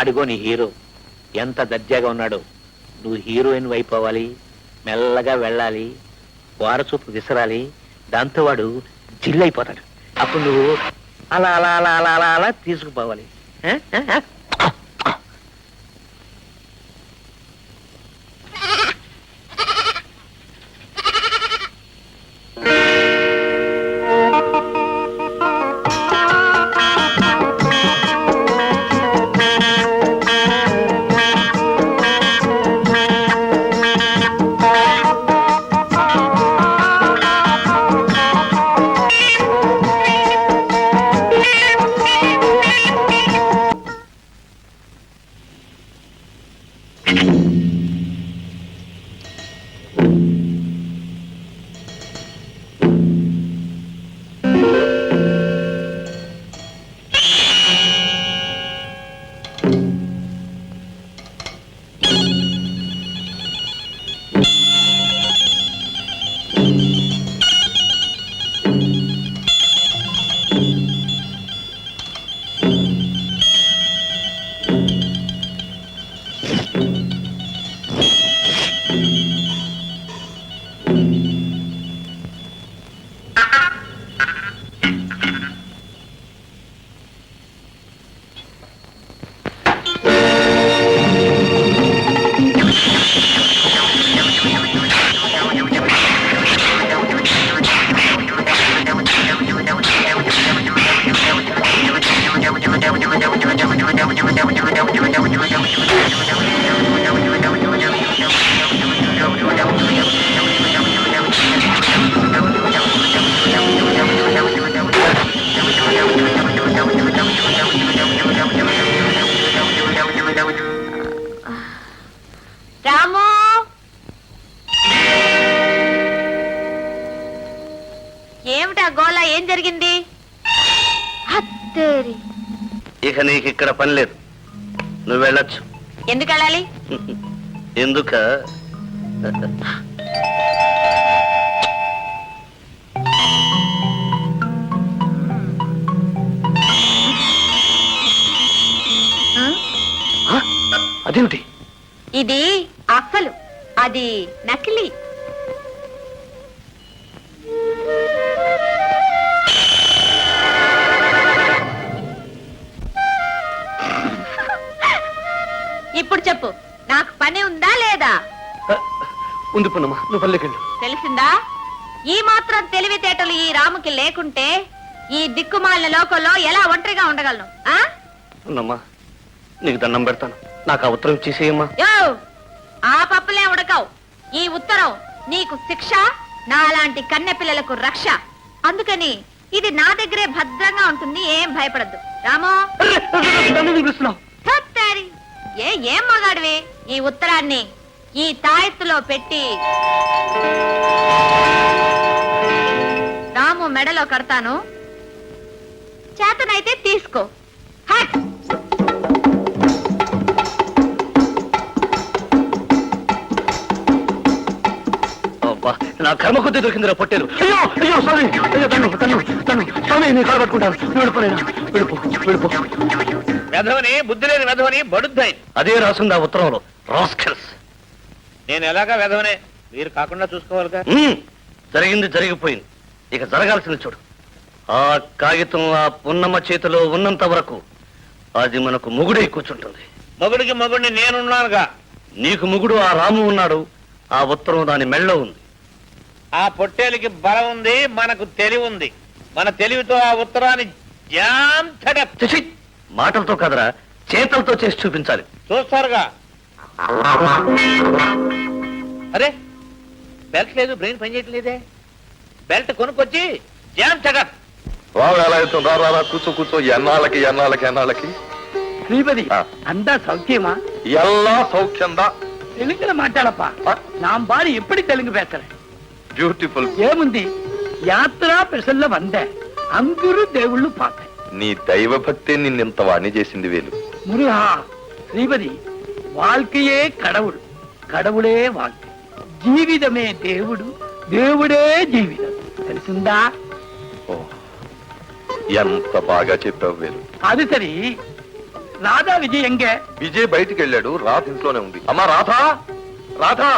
అడిగో నీ హీరో ఎంత దర్జాగా ఉన్నాడో. నువ్వు హీరోయిన్ అయిపోవాలి, మెల్లగా వెళ్ళాలి, వారచూపు విసరాలి, దాంతో వాడు జిల్లైపోతాడు. అప్పుడు నువ్వు అలా అలా అలా అలా అలా అలా తీసుకుపోవాలి. ఏమిటా గోళ? ఏం జరిగింది? ఇక నీకు ఇక్కడ పని లేదు, నువ్వు వెళ్ళొచ్చు. ఎందుకు వెళ్ళాలి? ఎందుక అదేమిటి? ఇది అసలు, అది నకిలీ. ఇప్పుడు చెప్పు, నాకు పని ఉందా లేదా? ఉంది పున్నమ్మా, నువ్వు పల్లెకెళ్ళు. తెలిసిందా? ఈ మాత్రం తెలివితేటలు ఈ రాముకి లేకుంటే ఈ దిక్కుమాలిన లోకంలో ఎలా ఒంటరిగా ఉండగలను? పున్నమ్మా, నీకు దండం పెడతాను, నాకు ఆ ఉత్తరం ఇచ్చేసేయమ్మా. ఆ పప్పులే ఉడకవు. ఈ ఉత్తరం నీకు శిక్ష, నాలాంటి కన్నె పిల్లలకు రక్ష. అందుకని ఇది నా దగ్గరే భద్రంగా ఉంటుంది, ఏం భయపడద్దు. రామో, ఏం మగాడివి? ఈ ఉత్తరాన్ని ఈ తాయెత్తులో పెట్టి రాము మెడలో కడతాను, చేతనైతే తీసుకో. హట్! నా కర్మ కొద్ది దొరికిందిరా పొట్టేరు. అయ్యో అయ్యో సారీ, అయ్యో తను తను తను స్వామి, నేను కాలు పట్టుకుంటాను. వెళ్ళిపోయినా వెళ్ళిపో వెళ్ళిపో. వెధవని, బుద్ధి లేని వెధవని, బడుద్దాయి. అదే రాసింది ఆ ఉత్తరంలో. రాస్కెల్స్. నేను ఎలాగా వెధవనే, మీరు కాకుండా చూసుకోవాలిగా. జరిగింది జరిగిపోయింది, ఇక జరగాల్సింది చూడు. ఆ కాగితం ఆ పున్నమ్మ చేతిలో ఉన్నంత వరకు అది మనకు మొగుడై కూర్చుంటుంది. మొగుడికి మొగుడిని నేనున్నానుగా. నీకు మొగుడు ఆ రాము ఉన్నాడు, ఆ ఉత్తరం దాని మెళ్ళో ఉంది. ఆ పొట్టేలికి బలం ఉంది, మనకు తెలివి ఉంది. మన తెలివితో ఆ ఉత్తరాన్ని జామ్ ఛడప్. మాటలతో కదరా, చేతలతో చేసి చూపించాలి. చూస్తారుగా. అరే, బెల్ట్ లేదు, బ్రెయిన్ పనిచేయట్లేదే. బెల్ట్ కొనుక్కొచ్చి జామ్ ఛడప్. ఎలా అవుతుంది? రా కూర్చో కూర్చో. ఎన్నాళ్ళకి ఎన్నాళ్ళకి ఎన్నాళ్ళకి శ్రీపతి, అంతా సౌఖ్యమా? எல்லா சௌக்கியம்தா. తెలుగుல మాట్లాడప్పా. நான் பாரு எப்படி தெலுங்கு பேசுறேன். బ్యూటిఫుల్. ఏముంది, యాత్రా పెసల్లో వందే అందరూ దేవుళ్ళు పాతే. నీ దైవ భక్తి నిన్నింత వాణి చేసింది వేలు. మురుగా, శ్రీపతి, வாழ்க்கையே கடவுள், கடவுளே வாழ்க்கை, జీవితమే దేవుడు, దేవుడే జీవితం. తెలిసిందా? ఎంత బాగా చెప్పావు వేలు. అది సరి, రాధా విజయ్ ఎంగే విజయ్ బయటికి వెళ్ళాడు, రాధ ఇంట్లోనే ఉంది. అమ్మా రాధా, రాధా,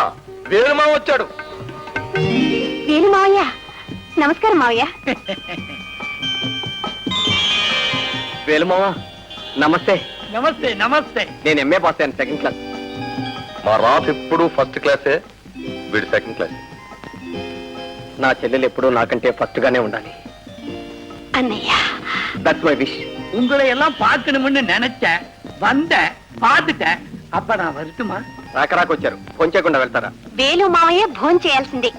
వేలుమా వచ్చాడు. వేలు మావయ్య, నమస్కారం మావయ్య. వేలుమావా నమస్తే. నమస్తే నమస్తే. నేను ఎంఏ పాస్ అయ్యాను, సెకండ్ క్లాస్. మా రాధ ఎప్పుడు ఫస్ట్ క్లాసే, వీడు సెకండ్ క్లాస్. నా చెల్లెలు ఎప్పుడూ నాకంటే ఫస్ట్ గానే ఉండాలి. అన్నయ్య, దట్స్ మై విష్. உங்களை எல்லாம் பார்க்கணும்னு நினைச்சேன், வந்தேன், பார்த்துட்டேன். அப்ப நான் வரட்டுமா? రాకరాకొచ్చారు, ఫోన్ చేయకుండా వెళ్తారా? వేలు మావయ్య భోజనం చేయాల్సిందే.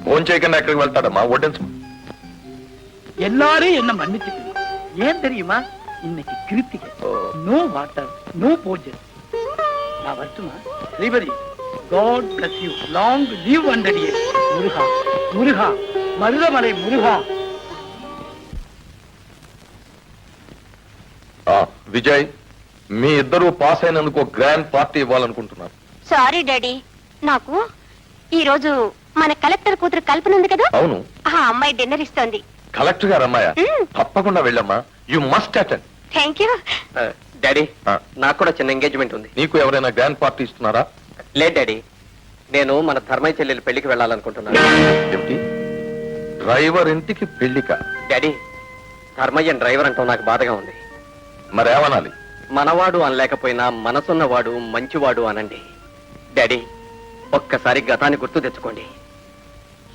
ఫోన్ చేయకుండా ఎక్కడికి వెళ్తాడమ్మా, వడ్డించు. எல்லாரும் என்ன மன்னிச்சுக்கணும். ஏன் தெரியுமா? இன்னைக்கு கிருத்திகை. நோ வாட்டர், நோ பூஜை. நான் வரட்டுமா? Sripathi, God bless you. Long live 100 years. முருகா, முருகா, மருதமலை முருகா. విజయ్, మీ ఇద్దరు పాస్ అయినందుకు ఒక గ్రాండ్ పార్టీ ఇవ్వాలనుకుంటున్నారు. సారీ డాడీ, నాకు ఈ రోజు మన కలెక్టర్ కూతురు కల్పన ఉంది కదా, అవును, ఆ అమ్మాయి డిన్నర్ ఇస్తోంది. కలెక్టర్ గారు అమ్మాయ, తప్పకుండా వెళ్ళమ్మా. You must attend. Thank you. Daddy, నాకు కూడా చిన్న ఎంగేజ్మెంట్ ఉంది. నీకు ఎవరైనా గ్రాండ్ పార్టీ ఇస్తున్నారా? లేదు డాడీ, నేను మన ధర్మయ్య చెల్లెలు పెళ్లికి వెళ్ళాలనుకుంటున్నాను. ఏమిటి, డ్రైవర్ ఇంటికి పెళ్లిక? డాడీ, ధర్మయ్య డ్రైవర్ అంటాం నాకు బాధగా ఉంది. మరేమనాలి? మనవాడు అనలేకపోయినా మనసున్నవాడు మంచివాడు అనండి. డాడీ, ఒక్కసారి గతాన్ని గుర్తు తెచ్చుకోండి.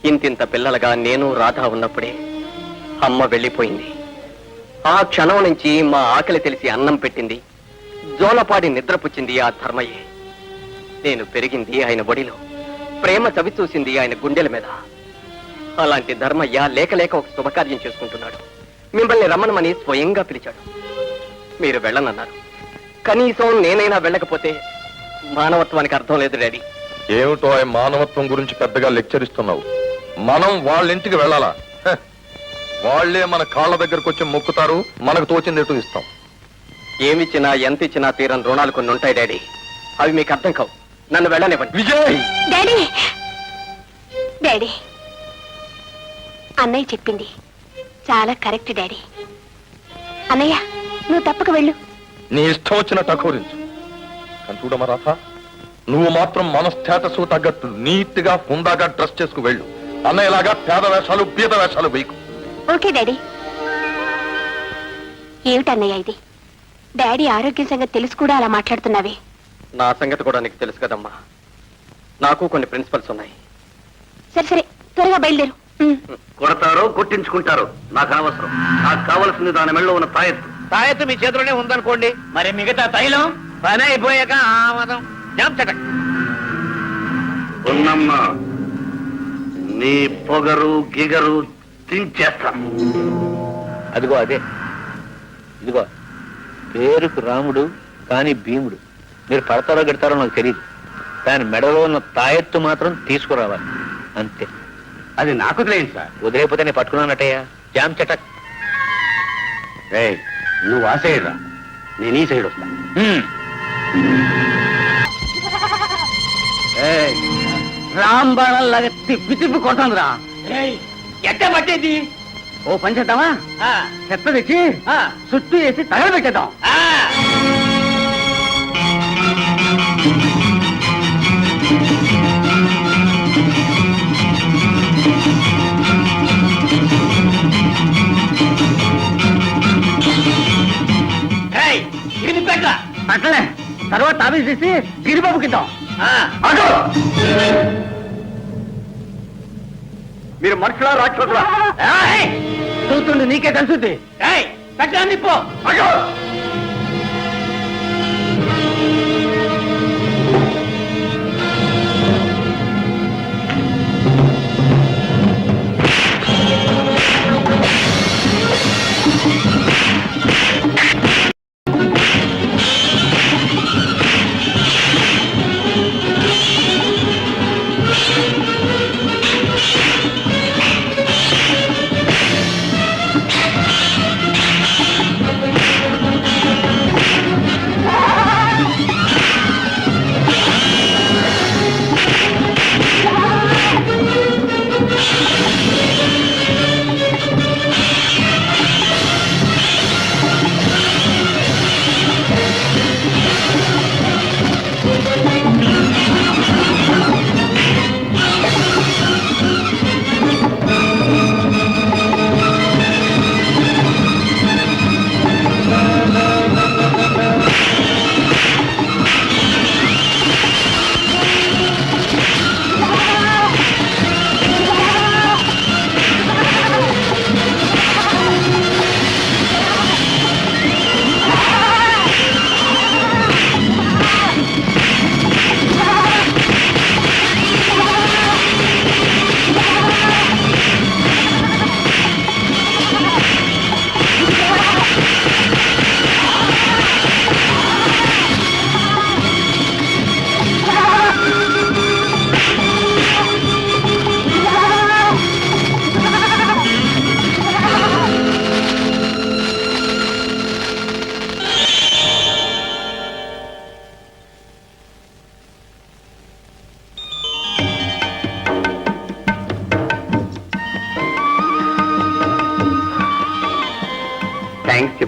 ఇంతింత పిల్లలుగా నేను రాధా ఉన్నప్పుడే అమ్మ వెళ్ళిపోయింది. ఆ క్షణం నుంచి మా ఆకలి తెలిసి అన్నం పెట్టింది, జోలపాడి నిద్రపుచ్చింది ఆ ధర్మయ్యే. నేను పెరిగింది ఆయన ఒడిలో, ప్రేమ చవి చూసింది ఆయన గుండెల మీద. అలాంటి ధర్మయ్య లేక లేక ఒక శుభకార్యం చేసుకుంటున్నాడు. మిమ్మల్ని రమ్మనమని స్వయంగా పిలిచాడు. మీరు వెళ్ళనన్నారు. కనీసం నేనైనా వెళ్ళకపోతే మానవత్వానికి అర్థం లేదు డాడీ. ఏమిటో ఆ మానవత్వం గురించి పెద్దగా లెక్చర్ ఇస్తున్నావు. మనం వాళ్ళ ఇంటికి వెళ్ళాలా? హ, వాళ్ళే మన కాళ్ళ దగ్గరకు వచ్చి మొక్కుతారు, మనకు తోచింది ఎటు ఇస్తాం. ఏమిచ్చినా ఎంత ఇచ్చినా తీరని రుణాలు కొన్ని ఉంటాయి డాడీ. అవి మీకు అర్థం కావు. నన్ను వెళ్ళనివ్వండి. విజయ్, డాడీ, డాడీ, అన్నయ్య చెప్పింది చాలా కరెక్ట్ డాడీ. అన్నయ్య, నువ్వు తప్పక వెళ్ళు. నీ ఇష్టం వచ్చిన టకోరించు. కానీ చూడమా రాధా, నువ్వు మాత్రం మన స్టేటస్ తగ్గట్టు నీట్ గా హుందాగా డ్రెస్ చేసుకు వెళ్ళు. అన్నయ్యలాగా పేద వేషాలు బీద వేషాలు వేయకు. Okay daddy. ఏమిటన్నయ్య ఇది? డాడీ ఆరోగ్యం సంగతి తెలుసు కూడా అలా మాట్లాడుతున్నావే. నా సంగతి కూడా నీకు తెలుసు కదమ్మా. నాకు కొన్ని ప్రిన్సిపల్స్ ఉన్నాయి. సరే సరే, త్వరగా బయలుదేరు. కొడతారో కొట్టించుకుంటారో నాకు అనవసరం. నాకు కావలసింది దాని మెళ్ళలో ఉన్న తాయెత్తు. తాయెత్తు మీ చేతిలోనే ఉందనుకోండి, మరి మిగతా తైలం పని అయిపోయాక ఆమదం జాంచటక్. ఉన్నమ్మా, నీ పొగరు గిగరు తించేస్తాను. అదిగో అదే, ఇదిగో పేరుకు రాముడు కానీ భీముడు. మీరు పడతారో గెడతారో నాకు తెలియదు, దాని మెడలో ఉన్న తాయెత్తు మాత్రం తీసుకురావాలి అంతే. అది నాకు తెలియదు సార్. వదిలేకపోతే నేను పట్టుకున్నానటయ్యా. జామ్ చటక్. నువ్వు ఆ సైడ్ రా, నేను ఈ సైడ్ వస్తా. రాంబాణంలాగా తిప్పి తిప్పి కొడతాను రా. ఎట్ట పట్టేది? ఓ పని చేద్దామా? చెత్త తెచ్చి చుట్టూ వేసి తగలబెట్టేద్దాం. పట్టలే, తర్వాత తాబేసి చేసి గిరిబాబుకి ఇద్దాం. మీరు మనుషులా రాక్షసులా? చూస్తుండే నీకే తెలుసుద్ది. పెట్టండి పో.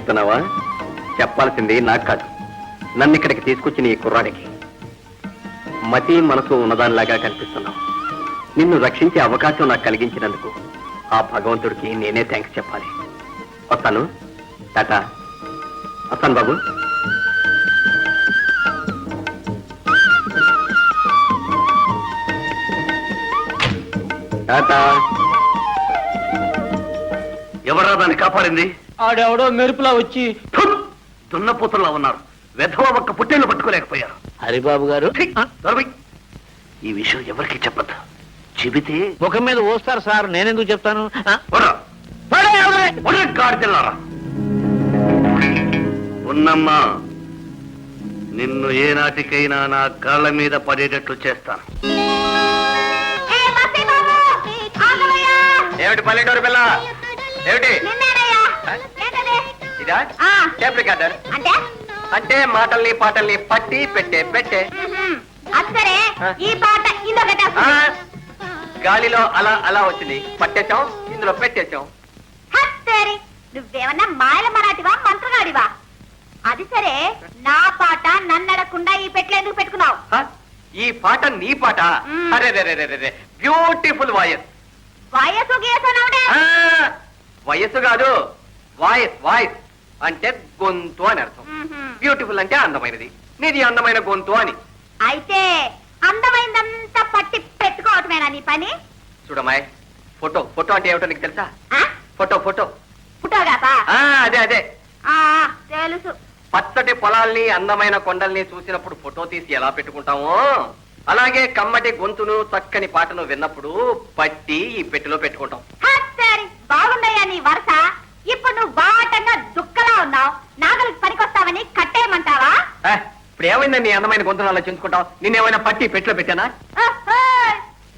చెప్తున్నావా? చెప్పాల్సింది నాకు కాదు, నన్ను ఇక్కడికి తీసుకొచ్చిన ఈ కుర్రాడికి. మతి మనసు ఉన్నదానిలాగా కనిపిస్తున్నావు. నిన్ను రక్షించే అవకాశం నాకు కలిగించినందుకు ఆ భగవంతుడికి నేనే థ్యాంక్స్ చెప్పాలి. వస్తాను. టాటా. వస్తాను బాబు. టాటా. ఎవరా దాన్ని కాపాడింది? ఆడెవడో మెరుపులా వచ్చి దున్నపోతుల్లా ఉన్నారు. వెధవ ఒక్క పుట్టేళ్ళు పట్టుకోలేకపోయారు. హరిబాబు గారు ఛీ! దొరబాయ్. ఈ విషయం ఎవరికి చెప్పద్దు. చెబితే ముఖం మీద వస్తారు సార్, నేనెందుకు చెప్తాను? గాడిదెల్లారా. ఉన్నమ్మా, నిన్ను ఏనాటికైనా నా కాళ్ళ మీద పడేటట్లు చేస్తాను. ఏ బస్సీ బాబు, ఆగవయ్యా. ఏమిటి పల్లెటూరు పిల్ల? ఏమిటి నిన్నేనయ్యా. ఏంటది? ఇదా? ఆ, టేప్ రికార్డర్. అంటే అంటే మాటల్ని పాటల్ని పట్టి పెట్టే పెట్టే. అది సరే, ఆ. ఈ పాట ఇందులో ఆ, పెట్టేస్తుంది. గాలిలో అలా అలా వచ్చింది, పట్టేశాం, ఇందులో పెట్టేశాం. హత్తేరి, నువ్వేమన్నా మాయల మరాఠివా మంత్రగాడివా? అది సరే, నా పాట నన్నడకుండా ఈ పెట్లు ఎందుకు పెట్టుకున్నావు? హ? ఈ పాట నీ పాట? మ్. అరే రే రే రే రే, బ్యూటిఫుల్ వాయిస్. వయసు గీసనవుడే. ఆ, వయస్సు కాదు, వాయిస్. వాయిస్ అంటే గొంతు అని అర్థం. బ్యూటిఫుల్ అంటే అందమైనది. నీది అందమైన గొంతు అని. అయితే అందమైందంతా పట్టి పెట్టుకోవటమేనా నీ పని? చూడమ్మాయ్, ఫోటో. ఫోటో అంటే ఏమిటో నీకు తెలుసా? ఆ? Photo photo. పుట్టోగాపా? ఆ, అదే అదే. ఆ, తెలుసు. పచ్చటి పొలాల్ని అందమైన కొండల్ని చూసినప్పుడు ఫోటో తీసి ఎలా పెట్టుకుంటామో, అలాగే కమ్మటి గొంతును చక్కని పాటను విన్నప్పుడు పట్టి ఈ పెట్టెలో పెట్టుకుంటాం. హత్తేరి, బాగుందయ్యా నీ వరుస. ఇప్పుడు నువ్వు బాటంగా దుక్కలా ఉన్నావు. నాగలికి పనికొస్తావని కట్టేయమంటావా? ఏ, ఇప్పుడు ఏమైందని నీ అందమైన గొంతును అలా చించుకుంటావు? నిన్నేమైనా పట్టి పెట్టెలో పెట్టానా? ఓహోయ్,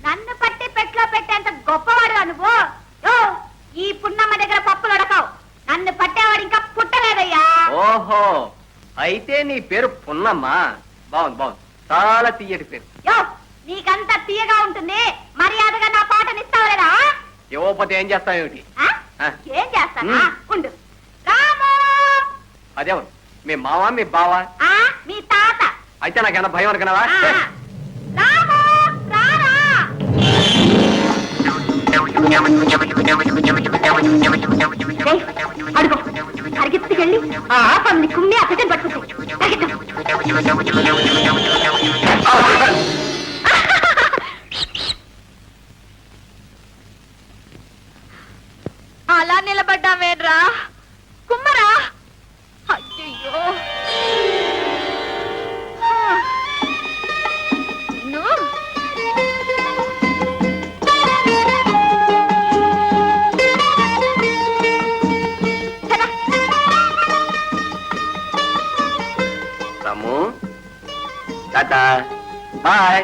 నన్ను పట్టి పెట్లో పెట్టేంత గొప్పవాడు నువ్వు. ఓ, ఈ పున్నమ్మ దగ్గర పప్పులు ఉడకవు. నన్ను పట్టేవాడు ఇంకా పుట్టలేదయ్యా. ఓహో, అయితే నీ పేరు పున్నమ్మా. బాగుంది బాగుంది, చాలా తీయటి పేరు. యో, నీకంతా తీయగా ఉంటుంది. మర్యాదగా నా పాటనిస్తావలేదా? ఇవ్వకపోతే ఏం చేస్తావేమిటి? ఆ? ఆ. ఏం చేస్తానా? మ్. ఉండు. రాము. అదేమో మీ మావా మీ బావా? ఆ, మీ తాత. అయితే నాకేమన్నా భయం అనుకున్నావా? ఆ. రాము, రారా. ఏయ్, అడుగు. పరిగెత్తుకెళ్ళి ఆ ఆపంని కుమ్మి ఆ పిట్టని పట్టుకుంది. అలా నిలబడ్డావేర్రా కుమ్మరా. అయ్యో, రాము, టాటా, బాయ్.